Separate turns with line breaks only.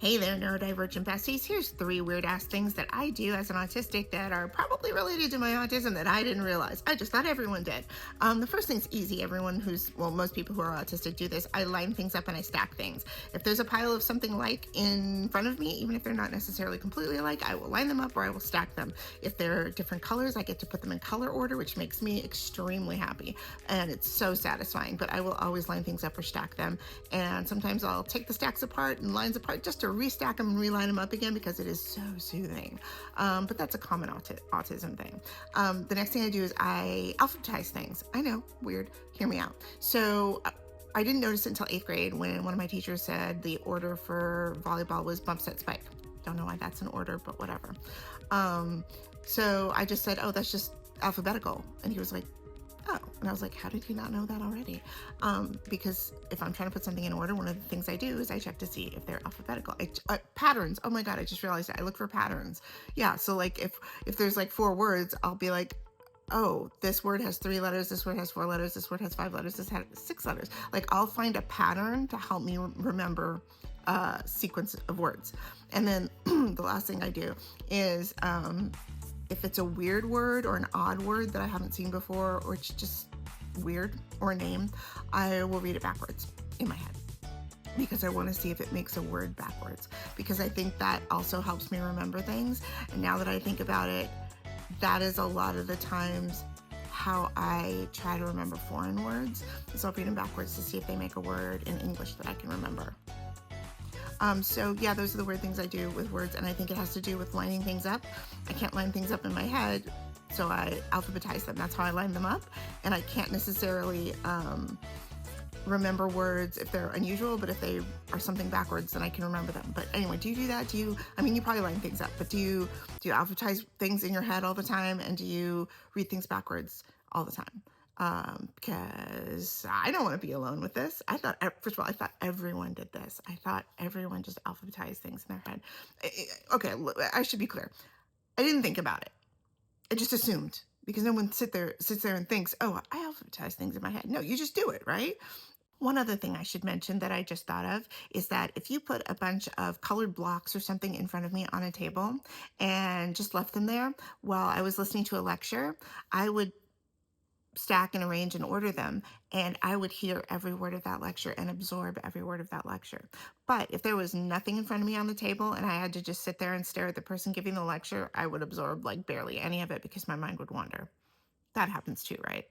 Hey there, neurodivergent besties. Here's three weird ass things that I do as an autistic that are probably related to my autism that I didn't realize. I just thought everyone did. The first thing's easy. Most people who are autistic do this. I line things up and I stack things. If there's a pile of something alike in front of me, even if they're not necessarily completely alike, I will line them up or I will stack them. If they're different colors, I get to put them in color order, which makes me extremely happy. And it's so satisfying. But I will always line things up or stack them. And sometimes I'll take the stacks apart and lines apart just to restack them and reline them up again because it is so soothing. But that's a common autism thing. The next thing I do is I alphabetize things. I know, weird. Hear me out. So I didn't notice it until 8th grade when one of my teachers said the order for volleyball was bump, set, spike. Don't know why that's an order, but whatever. So I just said, oh, that's just alphabetical. And he was like, oh, and I was like, how did you not know that already? Because if I'm trying to put something in order, one of the things I do is I check to see if they're alphabetical. Patterns. Oh my God, I just realized it. I look for patterns. Yeah, so like if there's like 4 words, I'll be like, oh, this word has 3 letters, this word has 4 letters, this word has 5 letters, this has 6 letters. Like I'll find a pattern to help me remember sequence of words. And then the last thing I do is if it's a weird word or an odd word that I haven't seen before, or it's just weird or a name, I will read it backwards in my head because I want to see if it makes a word backwards, because I think that also helps me remember things. And now that I think about it, that is a lot of the times how I try to remember foreign words. So I'll read them backwards to see if they make a word in English that I can remember. So yeah, those are the weird things I do with words, and I think it has to do with lining things up. I can't line things up in my head, so I alphabetize them. That's how I line them up, and I can't necessarily remember words if they're unusual, but if they are something backwards, then I can remember them. But anyway, do you do that? You probably line things up, but do you alphabetize things in your head all the time, and do you read things backwards all the time? Because I don't want to be alone with this. First of all, I thought everyone did this. I thought everyone just alphabetized things in their head. Okay, I should be clear. I didn't think about it. I just assumed, because no one sits there and thinks, oh, I alphabetize things in my head. No, you just do it, right? One other thing I should mention that I just thought of is that if you put a bunch of colored blocks or something in front of me on a table and just left them there while I was listening to a lecture, I would stack and arrange and order them, and I would hear every word of that lecture and absorb every word of that lecture. But if there was nothing in front of me on the table and I had to just sit there and stare at the person giving the lecture, I would absorb like barely any of it because my mind would wander. That happens too, right?